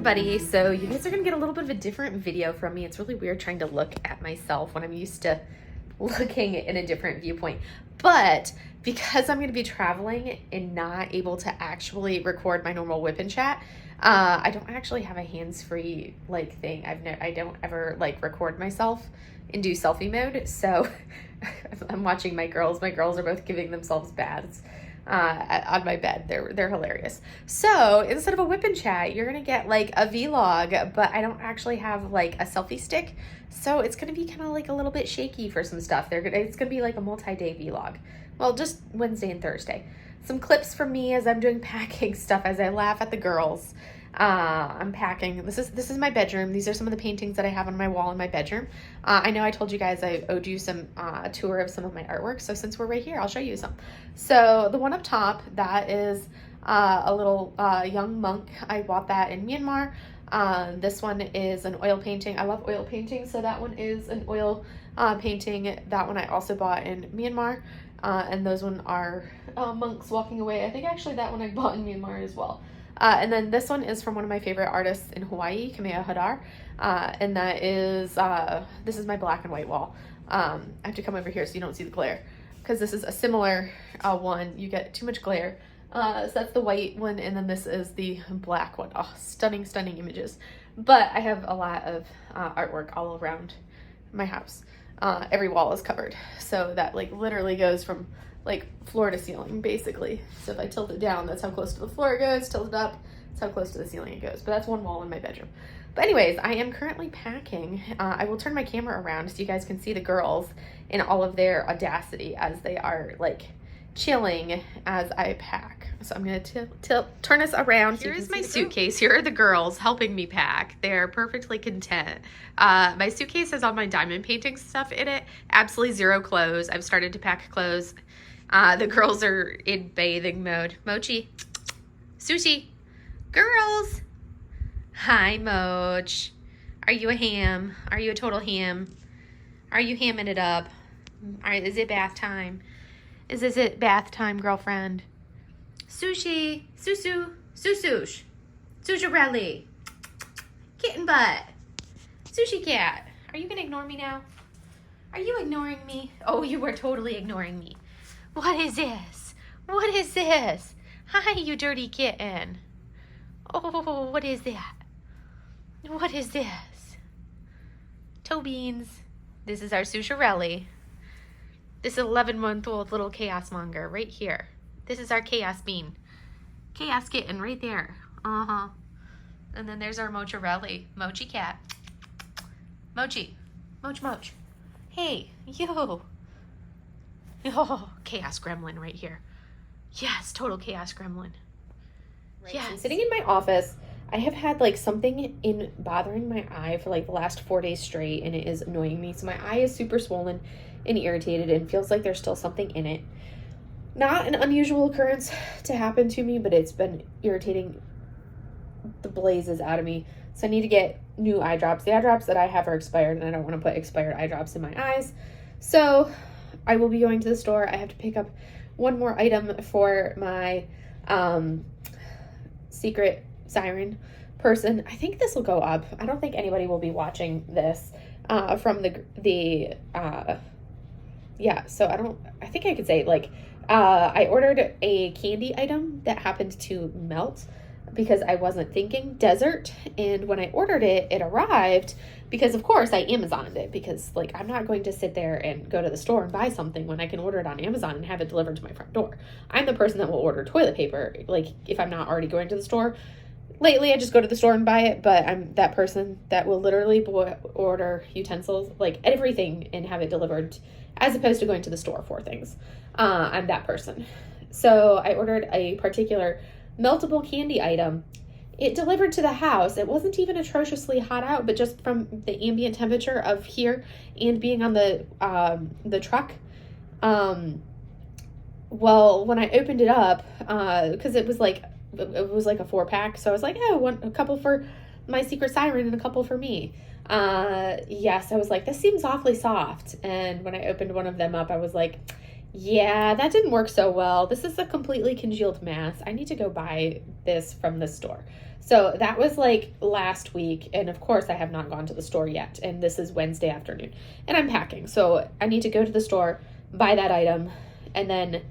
everybody. So you guys are gonna get a little bit of a different video from me. It's really weird trying to look at myself when I'm used to looking in a different viewpoint. But because I'm gonna be traveling and not able to actually record my normal WIP and chat, I don't actually have a hands-free like thing. I don't ever like record myself and do selfie mode. So I'm watching my girls. My girls are both giving themselves baths on my bed. They're hilarious. So instead of a WIP and chat, you're gonna get like a vlog, but I don't actually have like a selfie stick, so it's gonna be kind of like a little bit shaky for some stuff. It's gonna be like a multi-day vlog. Well, just Wednesday and Thursday. Some clips from me as I'm doing packing stuff, as I laugh at the girls. I'm packing. This is my bedroom. These are some of the paintings that I have on my wall in my bedroom. I know I told you guys I owed you some a tour of some of my artwork, so since we're right here, I'll show you some. So the one up top, that is a little young monk. I bought that in Myanmar. This one is an oil painting. I love oil paintings, so that one is an oil painting. That one I also bought in Myanmar. And those one are monks walking away. I think actually that one I bought in Myanmar as well. And then this one is from one of my favorite artists in Hawaii, Kamea Hadar. And that is, this is my black and white wall. I have to come over here so you don't see the glare, because this is a similar one. You get too much glare. So that's the white one, and then this is the black one. Oh, stunning, stunning images. But I have a lot of artwork all around my house. Every wall is covered. So that like literally goes from like floor to ceiling, basically. So if I tilt it down, that's how close to the floor it goes. Tilt it up, that's how close to the ceiling it goes. But that's one wall in my bedroom. But anyways, I am currently packing. I will turn my camera around so you guys can see the girls in all of their audacity as they are like chilling as I pack. So I'm gonna turn us around. Here is my suitcase. Here are the girls helping me pack. They're perfectly content. My suitcase has all my diamond painting stuff in it. Absolutely zero clothes. I've started to pack clothes. The girls are in bathing mode. Mochi, Sushi, girls. Hi, Moch. Are you a ham? Are you a total ham? Are you hamming it up? Is it bath time? Is it bath time, girlfriend? Sushi, Susu, Susush, Susharelli, kitten butt, Sushi cat. Are you gonna ignore me now? Are you ignoring me? Oh, you were totally ignoring me. What is this? What is this? Hi, you dirty kitten. Oh, what is that? What is this? Toe beans. This is our Susharelli. This is 11-month-old little chaos monger right here. This is our chaos bean. Chaos kitten right there. Uh-huh. And then there's our Mozzarella. Mochi cat. Mochi. Moch. Hey, yo. Oh, chaos gremlin right here. Yes, total chaos gremlin. Right. Yes. I'm sitting in my office. I have had like something in bothering my eye for like the last 4 days straight, and it is annoying me. So my eye is super swollen and irritated and feels like there's still something in it. Not an unusual occurrence to happen to me, but it's been irritating the blazes out of me. So I need to get new eye drops. The eye drops that I have are expired, and I don't want to put expired eye drops in my eyes. So I will be going to the store. I have to pick up one more item for my secret siren person. I think this will go up. I don't think anybody will be watching this from yeah, so I think I could say like I ordered a candy item that happened to melt because I wasn't thinking desert, and when I ordered it, it arrived because of course I Amazoned it, because like I'm not going to sit there and go to the store and buy something when I can order it on Amazon and have it delivered to my front door. I'm the person that will order toilet paper, like if I'm not already going to the store. Lately, I just go to the store and buy it, but I'm that person that will literally order utensils, like everything, and have it delivered, as opposed to going to the store for things. I'm that person. So I ordered a particular meltable candy item. It delivered to the house. It wasn't even atrociously hot out, but just from the ambient temperature of here and being on the truck. Well, when I opened it up, because it was like a 4-pack, so I was like, oh, a couple for my secret siren and a couple for me. Yes, I was like, this seems awfully soft. And when I opened one of them up, I was like, Yeah, that didn't work so well. This is a completely congealed mass. I need to go buy this from the store. So that was like last week. And of course, I have not gone to the store yet. And this is Wednesday afternoon. And I'm packing. So I need to go to the store, buy that item, and then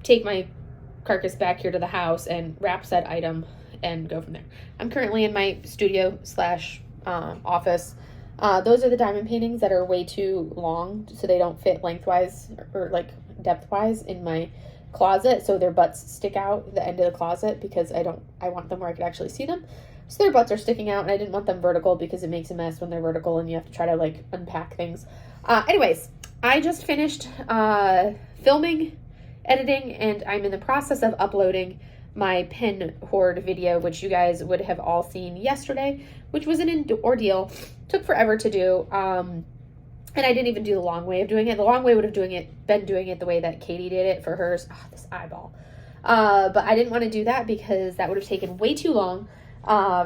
take my carcass back here to the house and wrap said item and go from there. I'm currently in my studio slash office. Those are the diamond paintings that are way too long, so they don't fit lengthwise or like depthwise in my closet. So their butts stick out the end of the closet because I want them where I could actually see them. So their butts are sticking out, and I didn't want them vertical because it makes a mess when they're vertical and you have to try to like unpack things. Anyways, I just finished filming, editing, and I'm in the process of uploading my pen hoard video, which you guys would have all seen yesterday, which was an ordeal. Took forever to do, and I didn't even do the long way of doing it. The long way would have been doing it the way that Katie did it for hers. Oh, this eyeball. But I didn't want to do that because that would have taken way too long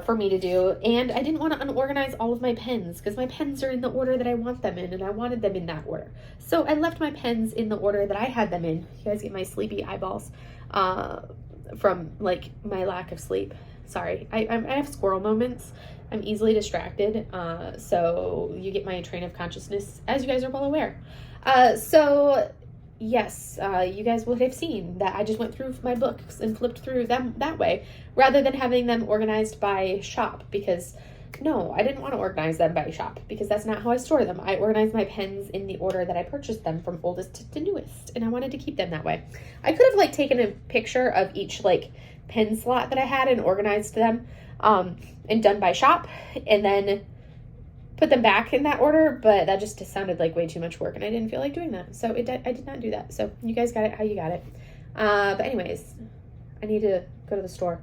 for me to do, and I didn't want to unorganize all of my pens because my pens are in the order that I want them in, and I wanted them in that order. So I left my pens in the order that I had them in. You guys get my sleepy eyeballs from like my lack of sleep. Sorry, I have squirrel moments. I'm easily distracted, so you get my train of consciousness, as you guys are well aware. So yes, you guys would have seen that I just went through my books and flipped through them that way, rather than having them organized by shop, because no, I didn't want to organize them by shop, because that's not how I store them. I organize my pens in the order that I purchased them, from oldest to newest, and I wanted to keep them that way. I could have like taken a picture of each like pen slot that I had and organized them, and done by shop, and then put them back in that order, but that just sounded like way too much work, and I didn't feel like doing that, so I did not do that. So you guys got it how you got it. But anyways, I need to go to the store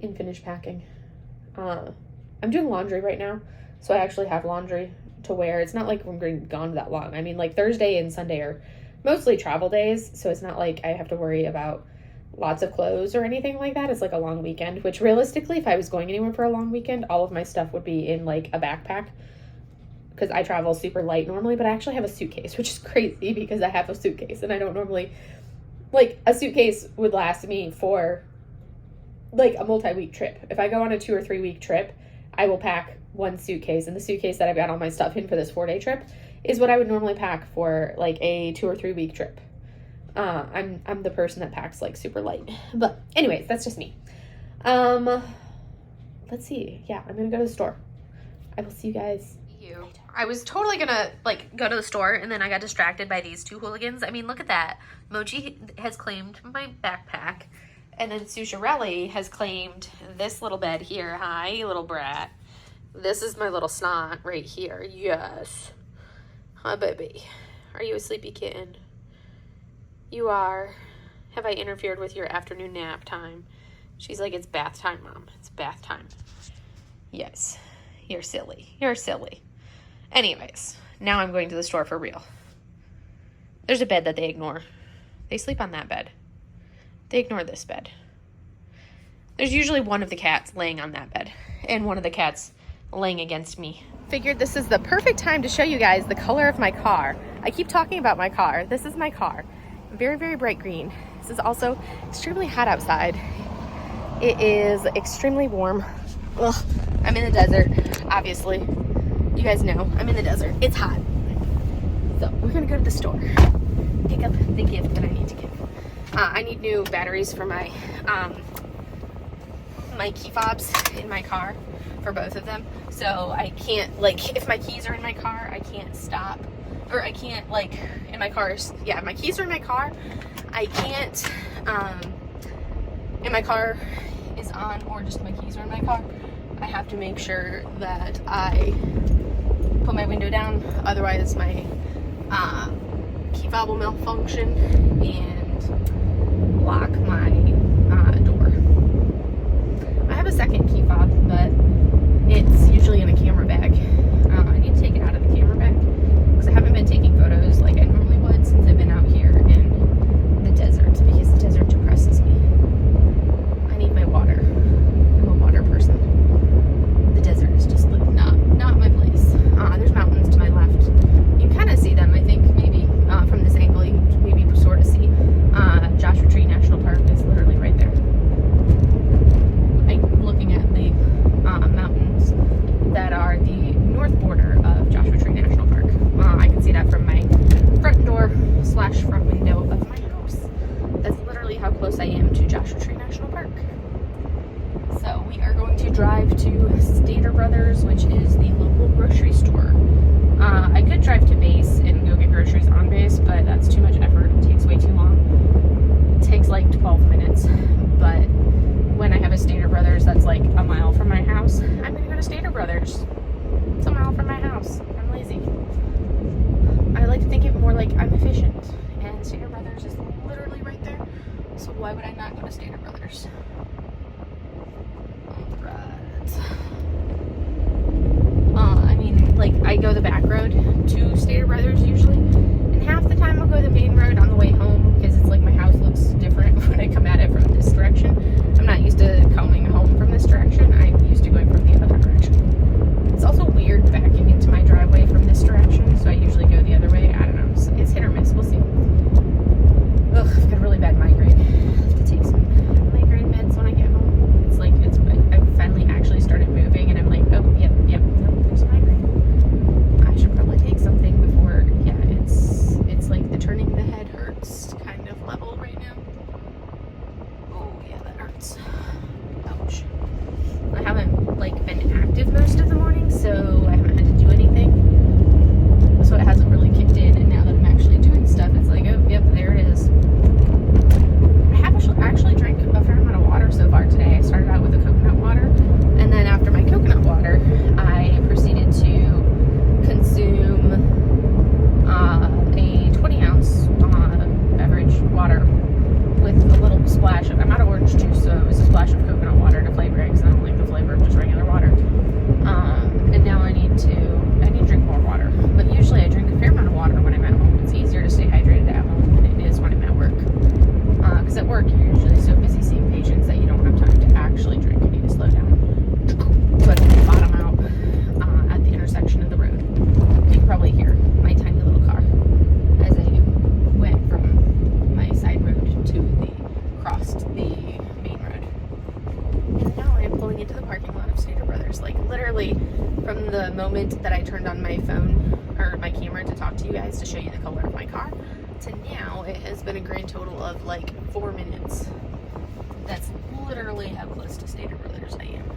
and finish packing. I'm doing laundry right now, so I actually have laundry to wear. It's not like I'm going to be gone that long. I mean, like Thursday and Sunday are mostly travel days, so it's not like I have to worry about lots of clothes or anything like that. It's like a long weekend, which realistically, if I was going anywhere for a long weekend, all of my stuff would be in like a backpack, because I travel super light normally, but I actually have a suitcase, which is crazy because I have a suitcase, and I don't normally, like, a suitcase would last me for like a multi-week trip. If I go on a 2 or 3 week trip, I will pack one suitcase, and the suitcase that I've got all my stuff in for this 4-day trip is what I would normally pack for like a 2 or 3 week trip. I'm the person that packs like super light, but anyways, that's just me. Let's see. Yeah, I'm gonna go to the store. I will see you guys. I was totally gonna like go to the store, and then I got distracted by these two hooligans. I mean, look at that. Mochi has claimed my backpack, and then Susharelli has claimed this little bed here. Hi, little brat. This is my little snot right here. Yes. Hi, baby. Are you a sleepy kitten? You are. Have I interfered with your afternoon nap time? She's like, it's bath time, Mom. It's bath time. Yes. You're silly. You're silly. Anyways, now I'm going to the store for real. There's a bed that they ignore. They sleep on that bed. They ignore this bed. There's usually one of the cats laying on that bed, and one of the cats laying against me. Figured this is the perfect time to show you guys the color of my car. I keep talking about my car. This is my car. Very, very bright green. This is also extremely hot outside. It is extremely warm. Ugh, I'm in the desert, obviously. You guys know, I'm in the desert. It's hot. So we're gonna go to the store, pick up the gift that I need to give. I need new batteries for my my key fobs in my car, for both of them. So I can't, like, if my keys are in my car, I can't stop. Or I can't, like, in my car's, yeah, my keys are in my car. I can't, and my car is on, or just my keys are in my car, I have to make sure that I put my window down. Otherwise, my key fob will malfunction and lock my door. I have a second key fob, but it's usually in a camera bag. I need to take it out of the camera bag because I haven't been taking photos like I normally would since I've been out here in the desert, because the desert depresses me. I need my water. I'm a water person. The desert is just like not my place. There's mountains to my left. You can kind of see them, I think, maybe from this angle. Brothers, which is the local grocery store. I could drive to base and go get groceries on base, but that's too much effort. It takes way too long. It takes like 12 minutes. But when I have a Stater Brothers that's like a mile from my house, I'm gonna go to Stater Brothers. It's a mile from my house. I'm lazy. I like to think it more like I'm efficient. And Stater Brothers is literally right there. So why would I not go to Stater Brothers? I mean, like, I go the back road to Stater Brothers usually, and half the time I'll go the main road on the way home, because it's like my house looks different when I come at it from this direction. I'm not used to coming home from this direction. I'm used to going from the other direction. It's also weird backing into my driveway from this direction, so I usually go the other way. I don't know. It's hit or miss. We'll see. Ugh, I've got a really bad migraine. I have to take some migraine meds when I get home. It's like, I finally actually started moving, and I'm like, oh, yep, no, there's a migraine. I should probably take something before, yeah, it's like the turning the head hurts kind of level right now. Oh, yeah, that hurts. Ouch. I haven't, like, been active most of the morning, so I haven't had to do anything. So it hasn't really kicked in, and now that I'm actually doing stuff, it's like, oh, yep, there it is. I have actually drank a fair amount of water so far today. I started out with the coconut water, and then after my coconut water, I proceeded to consume a 20-ounce beverage water with a little splash of, I'm out of orange juice, so it was a splash of coconut water to flavor it, because I don't like the flavor of just regular water. And now I need to drink more water. But usually I drink a fair amount of water when I'm at home. It's easier to stay hydrated at home than it is when I'm at work. Because at work you're usually so busy seeing patients that you don't have time to actually drink. You need to slow down. So I can bottom out at the intersection of the road. You can probably hear my tiny little car as I went from my side road crossed the main road. And now I'm pulling into the parking lot of Stater Brothers. Like, literally from the moment that I turned on my phone or my camera to talk to you guys to show you the color of my car to now, it has been a grand total of like 4 minutes. That's literally how close to Stater Brothers I am.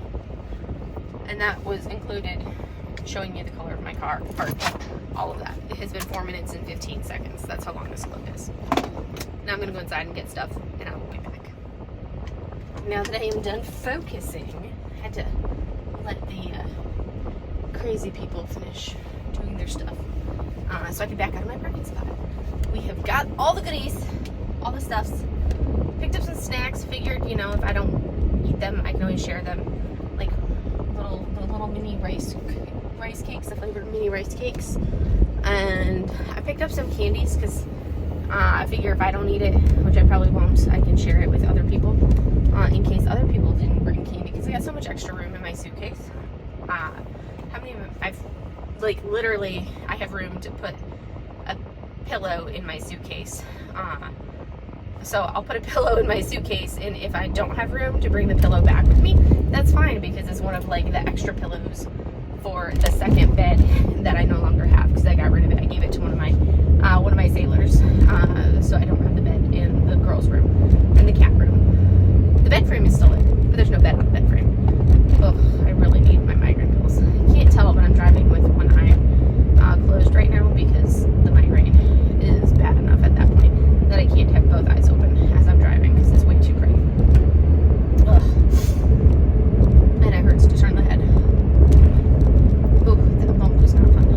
And that was included showing you the color of my car, all of that. It has been 4 minutes and 15 seconds. That's how long this clip is. Now I'm gonna go inside and get stuff, and I will be back. Now that I am done focusing, I had to let the crazy people finish doing their stuff, so I can back out of my parking spot. We have got all the goodies, all the stuffs. Picked up some snacks. Figured, you know, if I don't eat them, I can always share them. Like the little mini rice cakes, the flavored mini rice cakes. And I picked up some candies because I figure if I don't eat it, which I probably won't, I can share it with other people in case other people didn't bring candy, because I got so much extra room in my suitcase. Literally, I have room to put a pillow in my suitcase. So I'll put a pillow in my suitcase, and if I don't have room to bring the pillow back with me, that's fine, because it's one of like the extra pillows for the second bed that I no longer have, because I got rid of it. I gave it to one of my sailors, so I don't have the bed in the girls' room and the cat room. The bed frame is still in, but there's no bed on the bed frame. Ugh, I really need my migraine pills. I can't tell, but I'm driving with one eye closed right now because the migraine is bad enough at that point that I can't have both eyes open as I'm driving because it's way too bright. Ugh. And it hurts to turn the head. Ooh, that bump was not fun.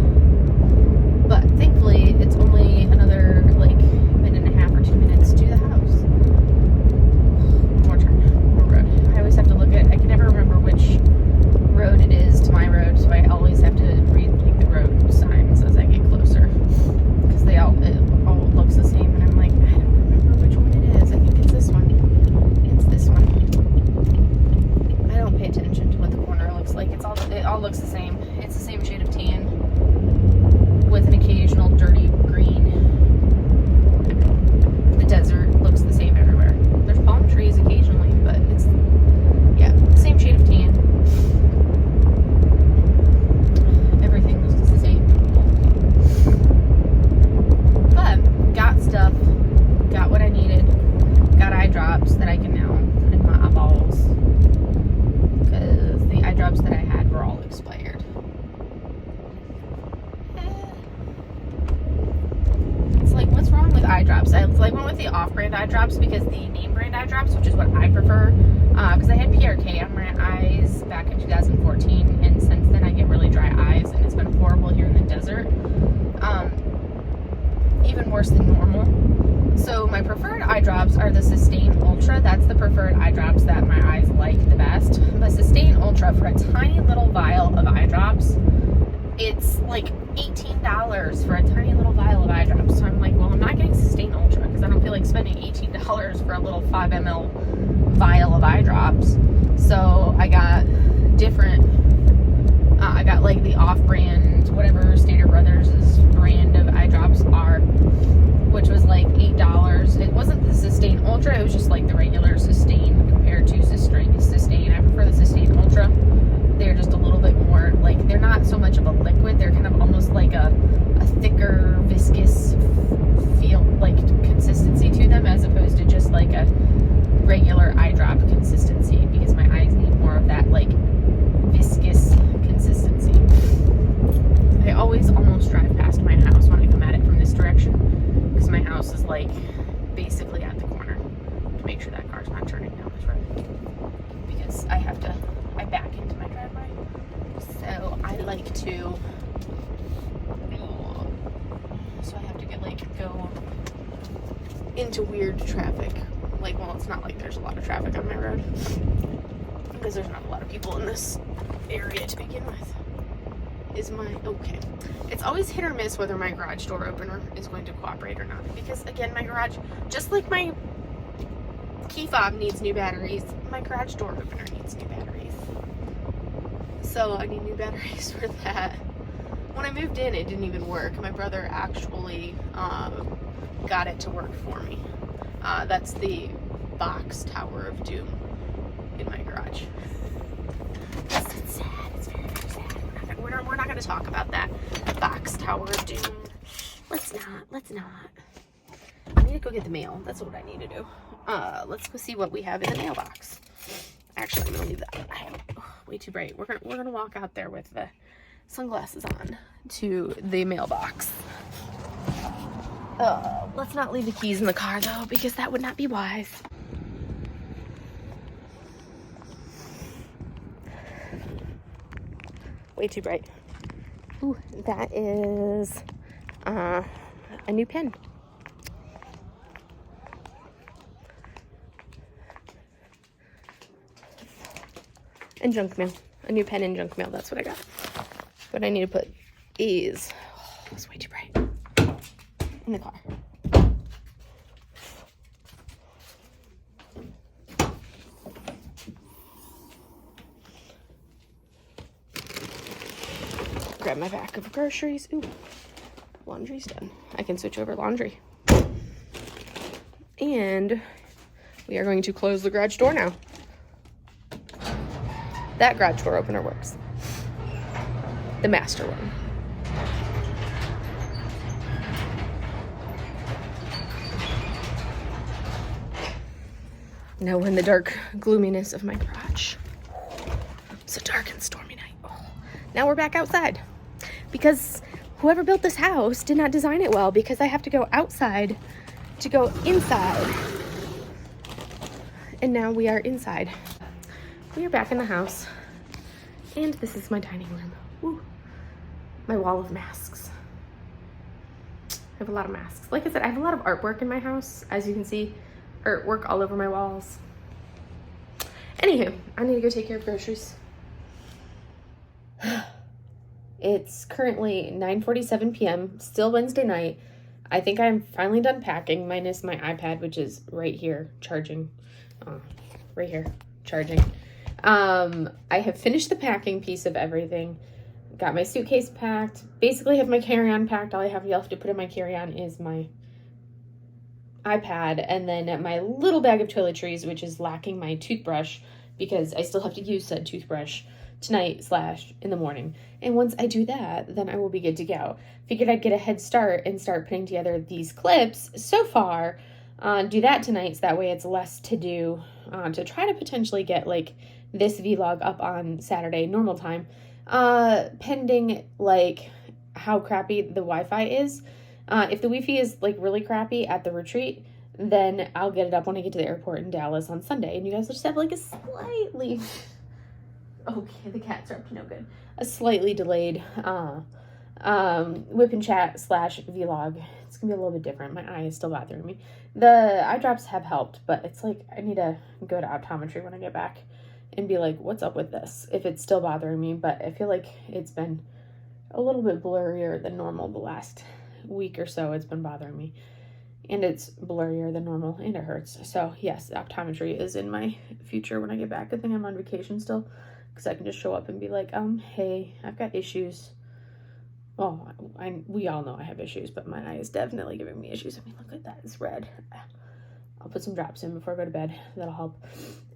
drops. I went with the off-brand eye drops because the name brand eye drops, which is what I prefer, because I had PRK on my eyes back in 2014, and since then I get really dry eyes, and it's been horrible here in the desert, even worse than normal. So my preferred eye drops are the Sustain Ultra. That's the preferred eye drops that my eyes like the best. The Sustain Ultra, for a tiny little vial of eye drops, it's like $18 for a tiny little vial of eye drops. So I'm like, well, I'm not getting Sustain Ultra because I don't feel like spending $18 for a little 5 ml vial of eye drops. So I got different, I got like the off-brand, whatever Stater Brothers' brand of eye drops are, which was like $8. It wasn't the Sustain Ultra, it was just like the regular Sustain compared to Sustain. I prefer the Sustain Ultra. They're just a little bit more, like, they're not so much of a liquid, they're kind of almost like a thicker, viscous feel, like, consistency to them, as opposed to just like a regular eye drop consistency, because my eyes need more of that, like, viscous consistency. I always almost drive past my house when I come at it from this direction, because my house is like basically at the corner, to make sure that car's not turning down this road, because I back into my driveway, so I like to, so I have to go into weird traffic, like, well, it's not like there's a lot of traffic on my road, because there's not a lot of people in this area to begin with. Okay. It's always hit or miss whether my garage door opener is going to cooperate or not. Because, again, my garage, just like my key fob needs new batteries, my garage door opener needs new batteries. So I need new batteries for that. When I moved in, it didn't even work. My brother actually got it to work for me. That's the box Tower of Doom in my garage. It's sad. It's very, very sad. We're not going to talk about that box Tower of Doom. Let's not. I need to go get the mail. That's what I need to do. Let's go see what we have in the mailbox. Actually, I'm going to leave that way too bright. We're gonna walk out there with the sunglasses on to the mailbox. Let's not leave the keys in the car, though, because that would not be wise. Way too bright. Ooh, that is a new pen. And junk mail. A new pen and junk mail. That's what I got. But I need to put these. Oh, it's way too bright. In the car. Grab my bag of groceries. Ooh, laundry's done. I can switch over laundry. And we are going to close the garage door now. That garage door opener works. The master one. Now we're in the dark gloominess of my garage. It's a dark and stormy night. Oh. Now we're back outside. Because whoever built this house did not design it well, because I have to go outside to go inside. And now we are inside. We are back in the house. And this is my dining room. Woo. My wall of masks. I have a lot of masks. Like I said, I have a lot of artwork in my house. As you can see, artwork all over my walls. Anywho, I need to go take care of groceries. It's currently 9:47 p.m. Still Wednesday night. I think I'm finally done packing, minus my iPad, which is right here charging. Right here charging. I have finished the packing piece of everything. Got my suitcase packed. Basically have my carry-on packed. All I have left to put in my carry-on is my iPad and then my little bag of toiletries, which is lacking my toothbrush because I still have to use said toothbrush tonight / in the morning. And once I do that, then I will be good to go. Figured I'd get a head start and start putting together these clips so far. Do that tonight so that way it's less to do to try to potentially get like this vlog up on Saturday normal time, pending like how crappy the Wi-Fi is. If the Wi-Fi is like really crappy at the retreat, then I'll get it up when I get to the airport in Dallas on Sunday. And you guys will just have like a slightly, okay, the cats are up to no good. A slightly delayed whip and chat / vlog. It's gonna be a little bit different. My eye is still bothering me. The eye drops have helped, but it's like I need to go to optometry when I get back and be like, what's up with this? If it's still bothering me, but I feel like it's been a little bit blurrier than normal the last week or so. It's been bothering me, and it's blurrier than normal, and it hurts. So yes, optometry is in my future when I get back. I think I'm on vacation still, because I can just show up and be like, hey, I've got issues. Well, we all know I have issues, but my eye is definitely giving me issues. I mean, look at that, it's red. I'll put some drops in before I go to bed. That'll help.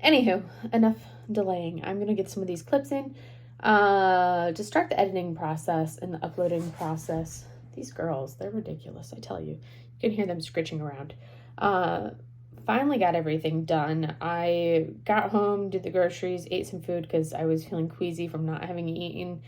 Anywho, enough delaying. I'm going to get some of these clips in to start the editing process and the uploading process. These girls, they're ridiculous, I tell you. You can hear them scritching around. Finally got everything done. I got home, did the groceries, ate some food because I was feeling queasy from not having eaten.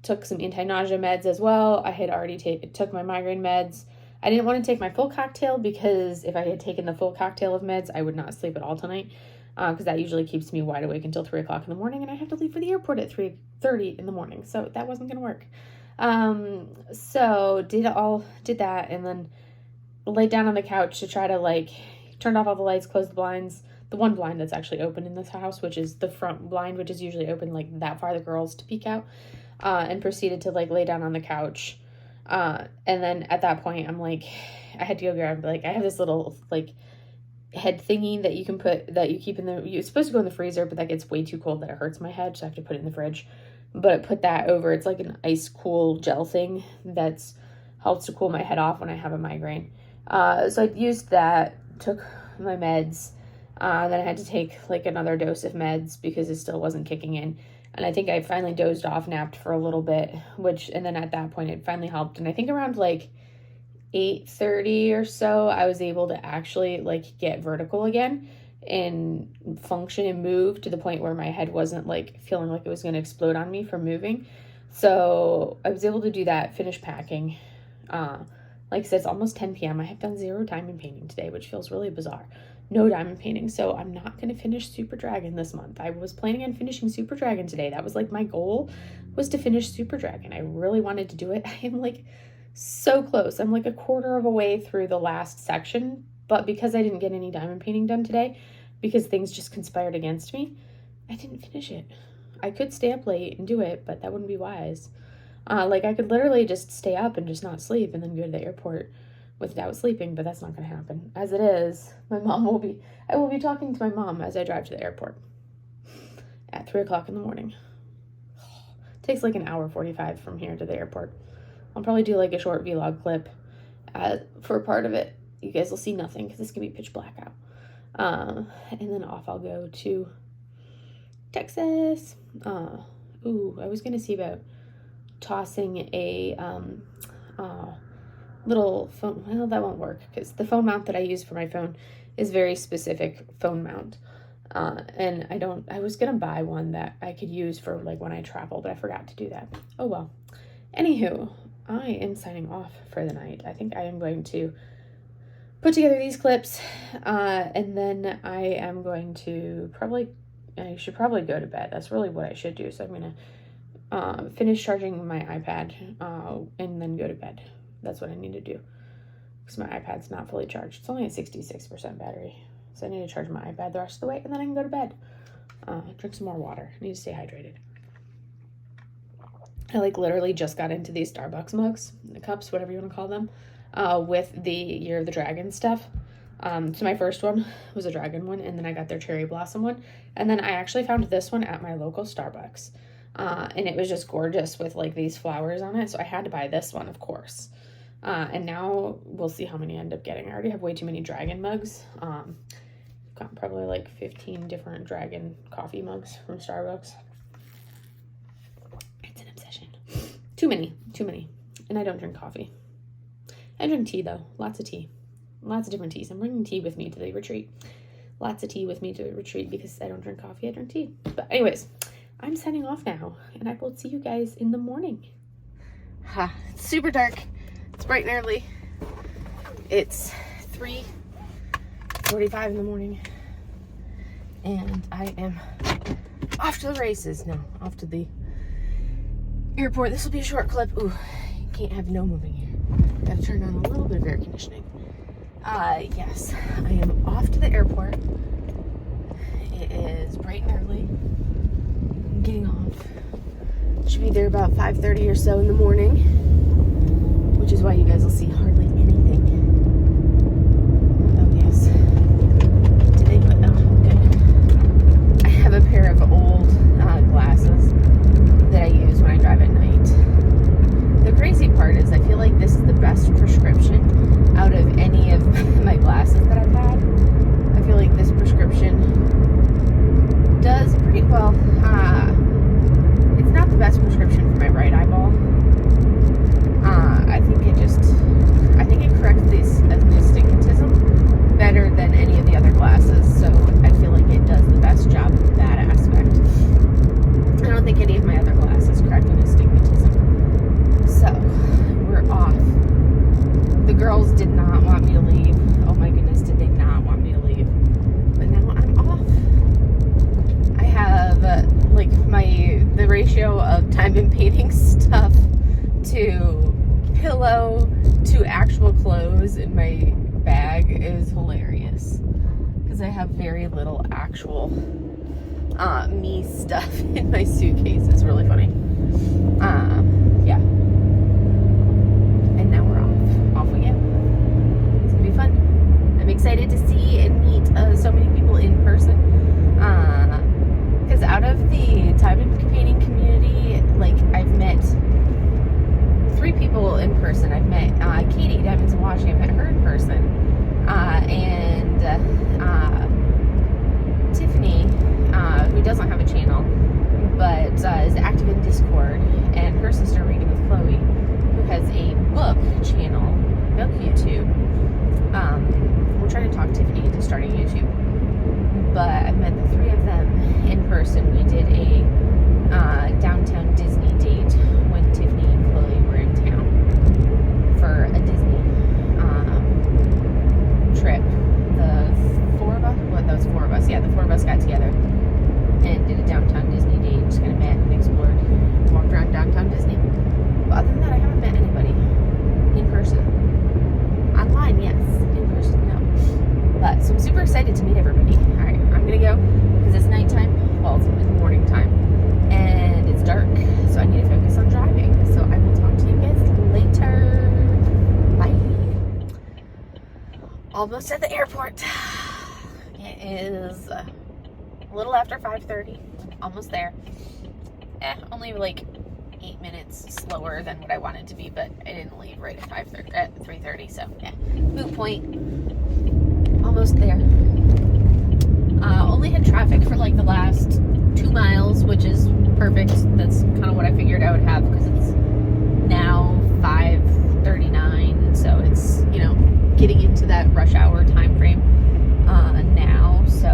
Took some anti-nausea meds as well. I had already took my migraine meds. I didn't want to take my full cocktail because if I had taken the full cocktail of meds, I would not sleep at all tonight, because that usually keeps me wide awake until 3 o'clock in the morning, and I have to leave for the airport at 3:30 in the morning, so that wasn't going to work. So did that, and then laid down on the couch to try to, like, turn off all the lights, close the blinds, the one blind that's actually open in this house, which is the front blind, which is usually open, like, that far the girls to peek out, and proceeded to, like, lay down on the couch. And then at that point, I'm like, I had to go grab, like, I have this little, like, head thingy that you can put, that you keep in the, you're supposed to go in the freezer, but that gets way too cold that it hurts my head, so I have to put it in the fridge. But put that over, it's like an ice cool gel thing that's helps to cool my head off when I have a migraine. So I used that, took my meds, then I had to take, like, another dose of meds because it still wasn't kicking in. And I think I finally dozed off, napped for a little bit, and then at that point it finally helped. And I think around like 8:30 or so, I was able to actually, like, get vertical again and function and move to the point where my head wasn't, like, feeling like it was going to explode on me from moving. So I was able to do that, finish packing. Like I said, it's almost 10 p.m. I have done 0 diamond painting today, which feels really bizarre. No diamond painting, so I'm not going to finish Super Dragon this month. I was planning on finishing Super Dragon today. That was, like, my goal, was to finish Super Dragon. I really wanted to do it. I am, like, so close. I'm, like, a quarter of a way through the last section, but because I didn't get any diamond painting done today, because things just conspired against me, I didn't finish it. I could stay up late and do it, but that wouldn't be wise. Like, I could literally just stay up and just not sleep and then go to the airport without sleeping, but that's not going to happen. As it is, I will be talking to my mom as I drive to the airport at 3 o'clock in the morning. It takes like an hour 45 from here to the airport. I'll probably do, like, a short vlog clip for a part of it. You guys will see nothing because it's going to be pitch black out. And then off I'll go to Texas. I was going to see about tossing a little phone. Well, that won't work because the phone mount that I use for my phone is very specific phone mount. And I was going to buy one that I could use for, like, when I travel, but I forgot to do that. Oh, well. Anywho, I am signing off for the night. I think I am going to put together these clips, and then I am going to I should probably go to bed. That's really what I should do. So I'm going to finish charging my iPad, and then go to bed. That's what I need to do, because my iPad's not fully charged. It's only at 66% battery, so I need to charge my iPad the rest of the way, and then I can go to bed. Drink some more water. I need to stay hydrated. I, like, literally just got into these Starbucks mugs, the cups, whatever you want to call them, with the Year of the Dragon stuff. So my first one was a dragon one, and then I got their cherry blossom one, and then I actually found this one at my local Starbucks, and it was just gorgeous with, like, these flowers on it, so I had to buy this one, of course. And now we'll see how many I end up getting. I already have way too many dragon mugs. Got probably like 15 different dragon coffee mugs from Starbucks. It's an obsession. Too many. And I don't drink coffee. I drink tea, though. Lots of tea. Lots of different teas. I'm bringing tea with me to the retreat. Lots of tea with me to the retreat because I don't drink coffee. I drink tea. But anyways, I'm signing off now, and I will see you guys in the morning. It's super dark. bright and early. It's 3:45 in the morning, and I am off to the races now, off to the airport. This will be a short clip. Ooh, can't have no moving here. Gotta turn on a little bit of air conditioning. Yes, I am off to the airport. It is bright and early. I'm getting off. Should be there about 5:30 or so in the morning, which is why you guys will see hardly anything. Oh yes. Did they put? Oh, good. I have a pair of old glasses that I use when I drive at night. The crazy part is I feel like this is the best prescription out of any of my glasses that I've had. I feel like this prescription does pretty well. It's not the best prescription for my right eyeball. I think it corrects this astigmatism better than any of the other glasses, so I feel like it does the best job in that aspect. I don't think any of my other glasses correct astigmatism. So, we're off. The girls did not want me to leave. Oh my goodness, did they not want me to leave. But now I'm off. I have, the ratio of time and painting stuff to pillow to actual clothes in my bag is hilarious. Because I have very little actual me stuff in my suitcase. It's really funny. Yeah. And now we're off we go. It's gonna be fun. I'm excited to see and meet so many people in person. Because out of the time and painting community, I've met 3 people in person. I've met Katie, Diamonds and Washing. I've met her in person. And Tiffany, who doesn't have a channel, but is active in Discord, and her sister Reading with Chloe, who has a book channel, Milk YouTube. We're trying to talk Tiffany into starting YouTube, but I met the 3 of them in person. We did a downtown Disney date when Tiffany and Chloe were in town for a Disney trip. The 4 of us, that was 4 of us, yeah, the 4 of us got together and did a downtown Disney date. Just kind of met and explored, walked around downtown Disney. But other than that, I haven't met anybody in person. Online, yes. In person, no. But, so I'm super excited to meet everybody. Alright, I'm gonna go, because it's nighttime. Well, it's morning time. And it's dark, so I need to focus on driving. So I will talk to you guys later. Bye. Almost at the airport. It is a little after 5:30. Almost there. Only 8 minutes slower than what I wanted to be, but I didn't leave right at 3:30, so yeah. Moot point. Almost there. Only had traffic for the last 2 miles, which is perfect. That's kind of what I figured I would have, because it's now 5:39, so it's, getting into that rush hour time frame now, so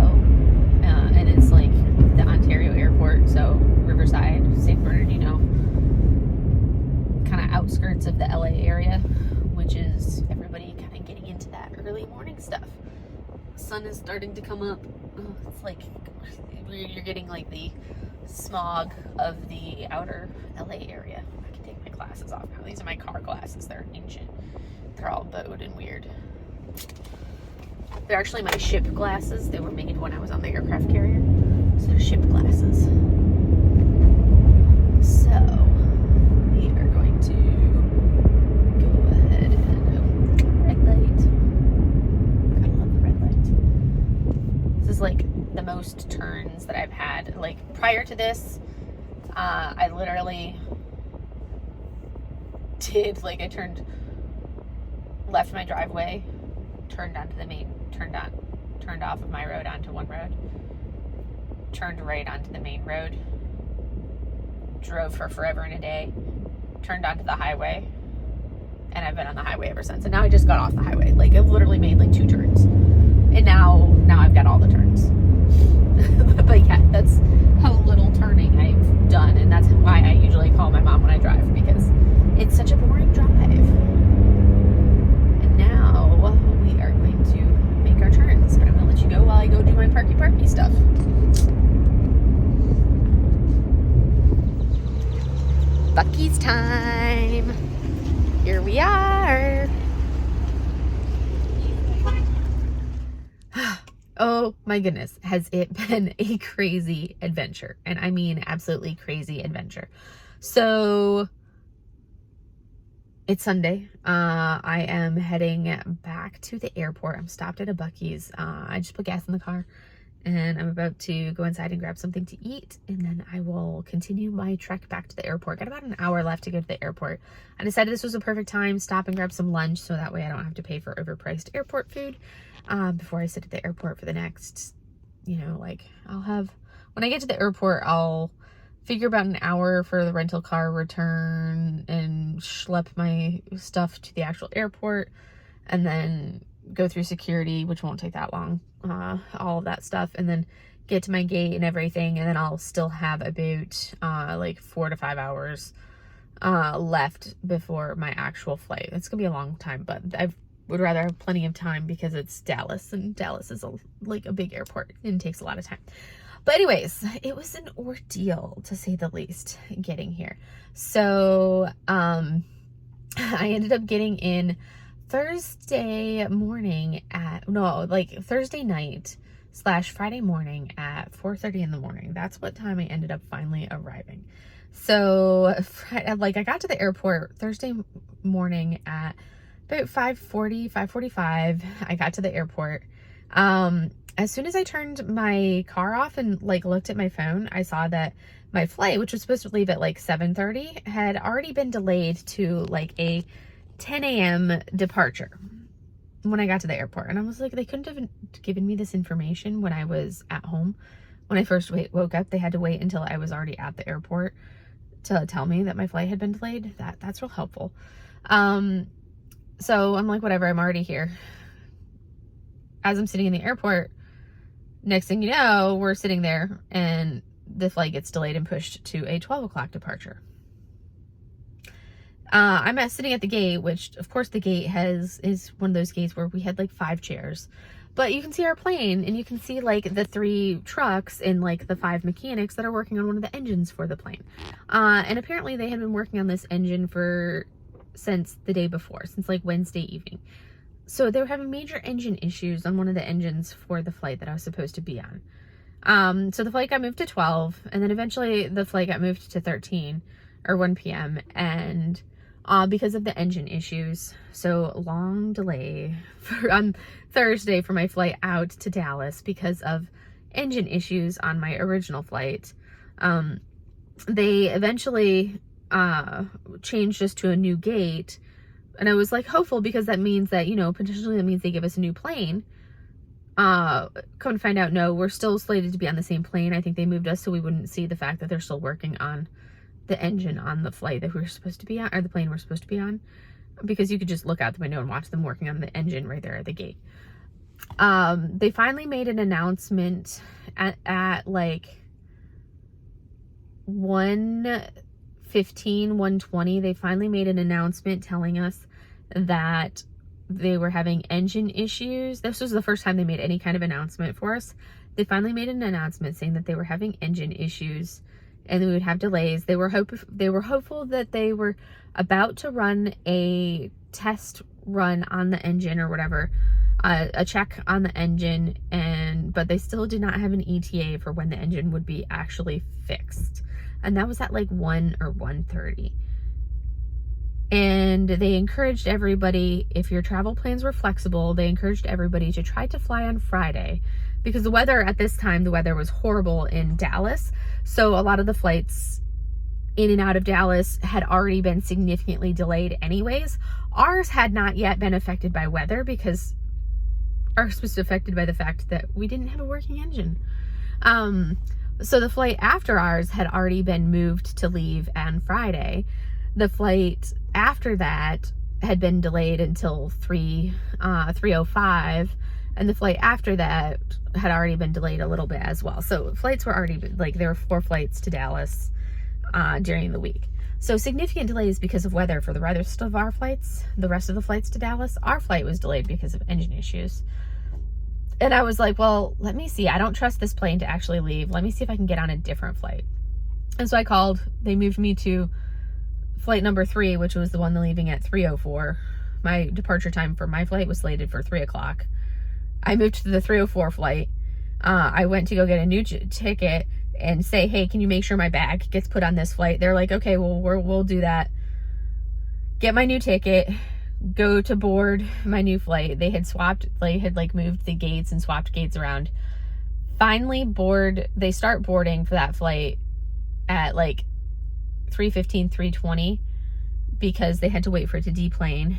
and it's the Ontario airport, so Riverside, St. Bernardino, kind of outskirts of the LA area, which is everybody kind of getting into that early morning stuff. Sun is starting to come up. It's you're getting the smog of the outer LA area. I can take my glasses off now. These are my car glasses. They're ancient. They're all bowed and weird. They're actually my ship glasses. They were made when I was on the aircraft carrier. So they're ship glasses. So we are going to go ahead and red light. I love the red light. This is the most turns that I've had. Prior to this, I literally did I turned left my driveway, turned off of my road onto one road, turned right onto the main road, drove for forever and a day, turned onto the highway, and I've been on the highway ever since. And now I just got off the highway. I've literally made 2 turns, and now I've got all the turns. But yeah, that's how little turning I've done, and that's why I usually call my mom when I drive, because it's such a boring drive. we are. Oh my goodness, has it been a crazy adventure? And I mean absolutely crazy adventure. So it's Sunday. I am heading back to the airport. I'm stopped at a Buc-ee's. I just put gas in the car and I'm about to go inside and grab something to eat, and then I will continue my trek back to the airport. Got about an hour left to go to the airport. I decided this was a perfect time, stop and grab some lunch so that way I don't have to pay for overpriced airport food before I sit at the airport for the next, when I get to the airport, I'll figure about an hour for the rental car return and schlep my stuff to the actual airport, and then go through security, which won't take that long, all of that stuff, and then get to my gate and everything, and then I'll still have about 4 to 5 hours left before my actual flight. It's gonna be a long time, but I would rather have plenty of time because it's Dallas, and Dallas is a big airport and takes a lot of time. But anyways, it was an ordeal, to say the least, getting here. So I ended up getting in Thursday night / Friday morning at 4:30 in the morning. That's what time I ended up finally arriving. So I got to the airport Thursday morning at about 5:45. I got to the airport. As soon as I turned my car off and looked at my phone, I saw that my flight, which was supposed to leave at 7:30, had already been delayed to a 10 a.m. departure when I got to the airport. And I was like, they couldn't have given me this information when I was at home. When I first woke up, they had to wait until I was already at the airport to tell me that my flight had been delayed. That's real helpful. So I'm like, whatever, I'm already here. As I'm sitting in the airport, next thing you know, we're sitting there and the flight gets delayed and pushed to a 12 o'clock departure. I'm sitting at the gate, which of course the gate is one of those gates where we had 5 chairs, but you can see our plane and you can see the 3 trucks and the 5 mechanics that are working on one of the engines for the plane. And apparently they had been working on this engine since the day before, since Wednesday evening. So they were having major engine issues on one of the engines for the flight that I was supposed to be on. So the flight got moved to 12, and then eventually the flight got moved to 13 or 1 p.m. and because of the engine issues. So long delay on Thursday for my flight out to Dallas because of engine issues on my original flight. They eventually changed us to a new gate, and I was hopeful because that means that, potentially that means they give us a new plane. Come to find out, no, we're still slated to be on the same plane. I think they moved us so we wouldn't see the fact that they're still working on the engine on the flight that we were supposed to be on, or the plane we're supposed to be on, because you could just look out the window and watch them working on the engine right there at the gate. They finally made an announcement at 1:15, 1:20. They finally made an announcement telling us that they were having engine issues. This was the first time they made any kind of announcement for us. They finally made an announcement saying that they were having engine issues and we would have delays. They were hopeful that they were about to run a test run on the engine or whatever, a check on the engine, but they still did not have an ETA for when the engine would be actually fixed. And that was at 1 or 1:30. And they encouraged everybody, if your travel plans were flexible, they encouraged everybody to try to fly on Friday, because the weather at this time, the weather was horrible in Dallas. So a lot of the flights in and out of Dallas had already been significantly delayed anyways. Ours had not yet been affected by weather because ours was affected by the fact that we didn't have a working engine. So the flight after ours had already been moved to leave on Friday. The flight after that had been delayed until 3:05, and the flight after that had already been delayed a little bit as well. So flights were already, there were 4 flights to Dallas during the week. So significant delays because of weather for the rest of our flights, the rest of the flights to Dallas. Our flight was delayed because of engine issues. And I was like, well, let me see. I don't trust this plane to actually leave. Let me see if I can get on a different flight. And so I called. They moved me to flight number 3, which was the one leaving at 3:04. My departure time for my flight was slated for 3 o'clock. I moved to the 3:04 flight. I went to go get a new ticket and say, hey, can you make sure my bag gets put on this flight? They're like, okay, well, we'll do that. Get my new ticket, go to board my new flight. They had moved the gates and swapped gates around. Finally they start boarding for that flight at like 3:15, 3:20 because they had to wait for it to deplane.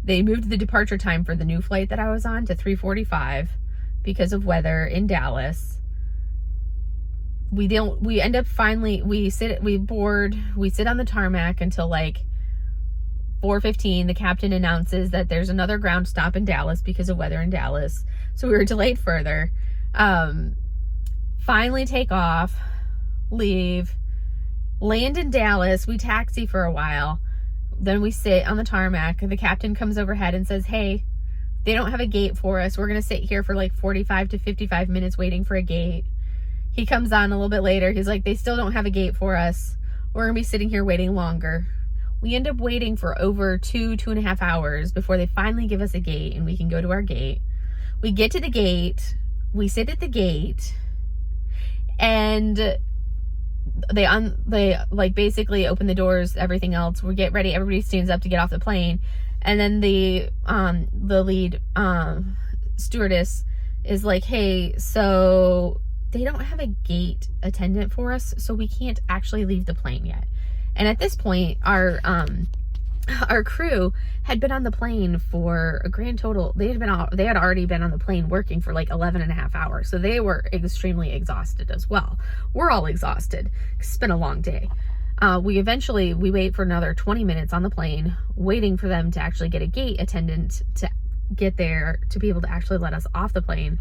They moved the departure time for the new flight that I was on to 3:45 because of weather in Dallas. We sit on the tarmac until like 4:15. The captain announces that there's another ground stop in Dallas because of weather in Dallas. So we were delayed further. Finally take off, leave, land in Dallas. We taxi for a while. Then we sit on the tarmac. The captain comes overhead and says, hey, they don't have a gate for us. We're going to sit here for like 45 to 55 minutes waiting for a gate. He comes on a little bit later. He's like, they still don't have a gate for us. We're going to be sitting here waiting longer. We end up waiting for over 2.5 hours before they finally give us a gate and we can go to our gate. We get to the gate. We sit at the gate. And they like basically open the doors, everything else. We get ready. Everybody stands up to get off the plane. And then the lead stewardess is like, hey, so they don't have a gate attendant for us, so we can't actually leave the plane yet. And at this point, our crew had been on the plane for a grand total. They had already been on the plane working for like 11.5 hours. So they were extremely exhausted as well. We're all exhausted. It's been a long day. We wait for another 20 minutes on the plane, waiting for them to actually get a gate attendant to get there to be able to actually let us off the plane.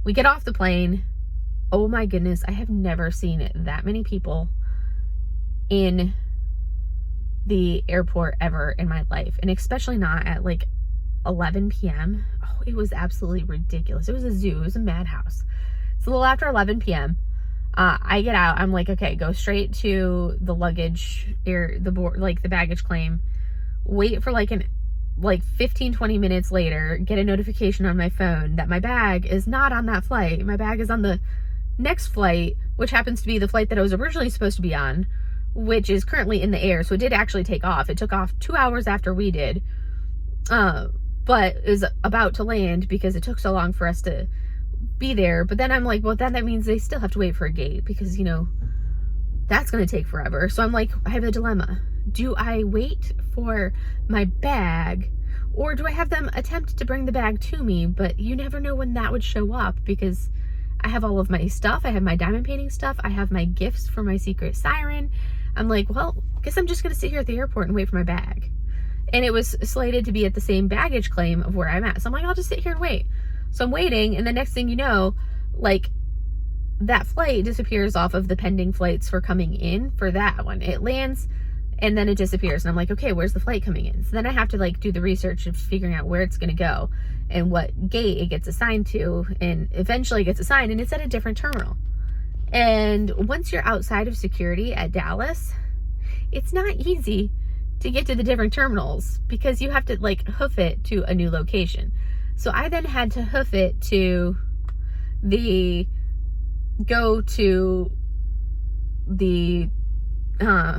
We get off the plane. Oh my goodness, I have never seen that many people in the airport ever in my life, and especially not at like 11 p.m. Oh, it was absolutely ridiculous. It was a zoo. It was a madhouse. It's a little after 11 p.m. I get out. I'm like, okay, go straight to the luggage the baggage claim. Wait for like 15-20 minutes later, get a notification on my phone that my bag is not on that flight. My bag is on the next flight, which happens to be the flight that I was originally supposed to be on, which is currently in the air. So it did actually take off. It took off 2 hours after we did, but is about to land because it took so long for us to be there. But then I'm like, well, then that means they still have to wait for a gate because, you know, that's going to take forever. So I'm like, I have a dilemma. Do I wait for my bag, or do I have them attempt to bring the bag to me? But you never know when that would show up because I have all of my stuff. I have my diamond painting stuff. I have my gifts for my secret siren. I'm like, well, I guess I'm just going to sit here at the airport and wait for my bag. And it was slated to be at the same baggage claim of where I'm at. So I'm like, I'll just sit here and wait. So I'm waiting. And the next thing you know, like, that flight disappears off of the pending flights for coming in for that one. It lands and then it disappears. And I'm like, okay, where's the flight coming in? So then I have to like do the research of figuring out where it's going to go and what gate it gets assigned to, and eventually it gets assigned and it's at a different terminal. And once you're outside of security at Dallas, it's not easy to get to the different terminals because you have to like hoof it to a new location. So I then had to hoof it to go to the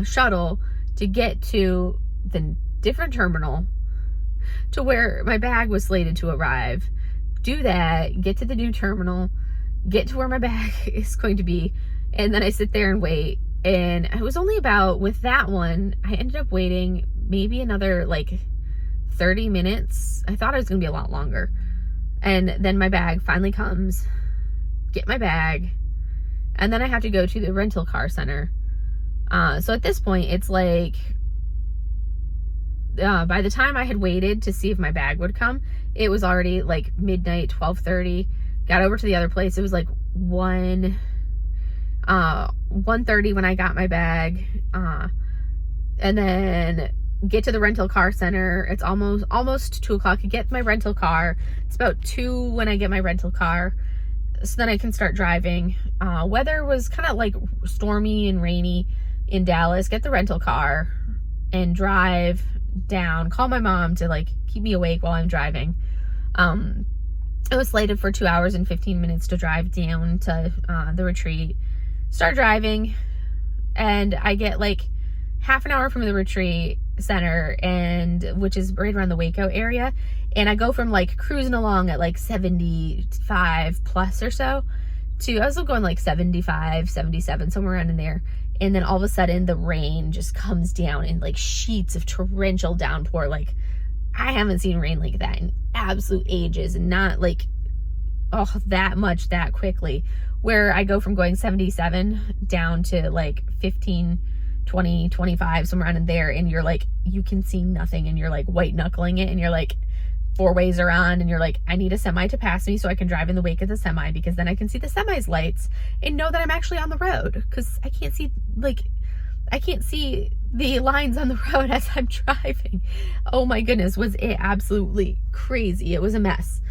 shuttle to get to the different terminal to where my bag was slated to arrive. Do that, get to the new terminal, get to where my bag is going to be, and then I sit there and wait. And I was only about, with that one, I ended up waiting maybe another like 30 minutes. I thought it was gonna be a lot longer. And then my bag finally comes, get my bag, and then I have to go to the rental car center. So at this point, it's like, by the time I had waited to see if my bag would come, it was already like midnight, 12:30. Got over to the other place. It was like 1:30 when I got my bag. And then get to the rental car center. It's almost 2 o'clock. I get my rental car. It's about 2 when I get my rental car. So then I can start driving. Weather was kind of like stormy and rainy in Dallas, get the rental car, and drive down, call my mom to like keep me awake while I'm driving. It was slated for 2 hours and 15 minutes to drive down to the retreat. Start driving, and I get like half an hour from the retreat center, and which is right around the Waco area, and I go from like cruising along at like 75 plus or so to I was going like 75, 77, somewhere around in there. And then all of a sudden the rain just comes down in like sheets of torrential downpour. Like I haven't seen rain like that in absolute ages, and not like that much that quickly, where I go from going 77 down to like 15, 20, 25, somewhere around in there, and you're like, you can see nothing, and you're like white knuckling it, and you're like, four ways are on, and you're like, I need a semi to pass me so I can drive in the wake of the semi, because then I can see the semi's lights and know that I'm actually on the road, because I can't see the lines on the road as I'm driving. Oh my goodness, was it absolutely crazy. It was a mess.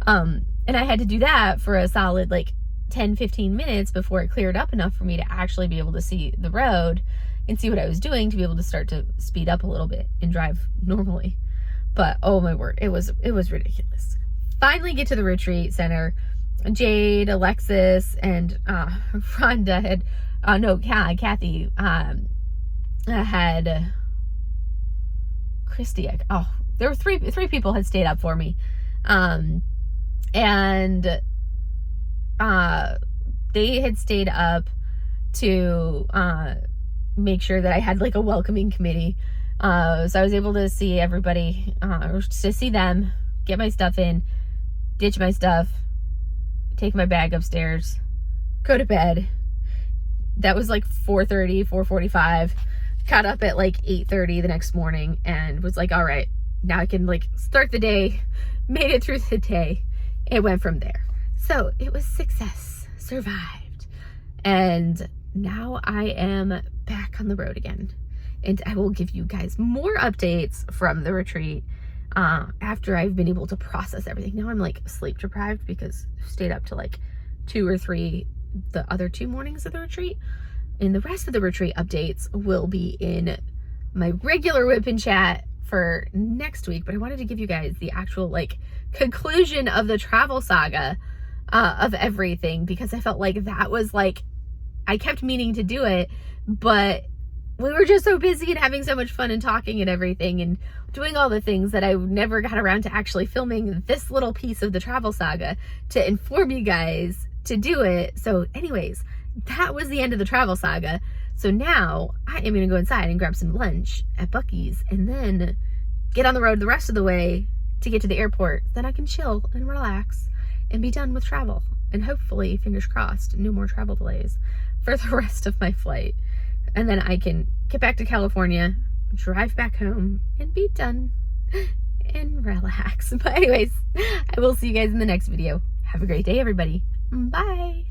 And I had to do that for a solid like 10-15 minutes before it cleared up enough for me to actually be able to see the road and see what I was doing, to be able to start to speed up a little bit and drive normally. But oh my word, it was ridiculous. Finally get to the retreat center. Jade, Alexis, and Rhonda had Kathy had Christy. There were three people had stayed up for me. And they had stayed up to make sure that I had like a welcoming committee. So I was able to see everybody, to see them, get my stuff in, ditch my stuff, take my bag upstairs, go to bed. That was like 4:30, 4:45. Got up at like 8:30 the next morning and was like, all right, now I can like start the day. Made it through the day. It went from there. So it was success, survived. And now I am back on the road again. And I will give you guys more updates from the retreat after I've been able to process everything. Now I'm like sleep deprived because I stayed up to like 2 or 3 the other 2 mornings of the retreat. And the rest of the retreat updates will be in my regular WIP and chat for next week. But I wanted to give you guys the actual like conclusion of the travel saga of everything, because I felt like that was like, I kept meaning to do it, but we were just so busy and having so much fun and talking and everything and doing all the things that I never got around to actually filming this little piece of the travel saga to inform you guys to do it. So anyways, that was the end of the travel saga. So now I am going to go inside and grab some lunch at Buc-ee's and then get on the road the rest of the way to get to the airport. Then I can chill and relax and be done with travel. And hopefully, fingers crossed, no more travel delays for the rest of my flight. And then I can get back to California, drive back home, and be done and relax. But anyways, I will see you guys in the next video. Have a great day, everybody. Bye.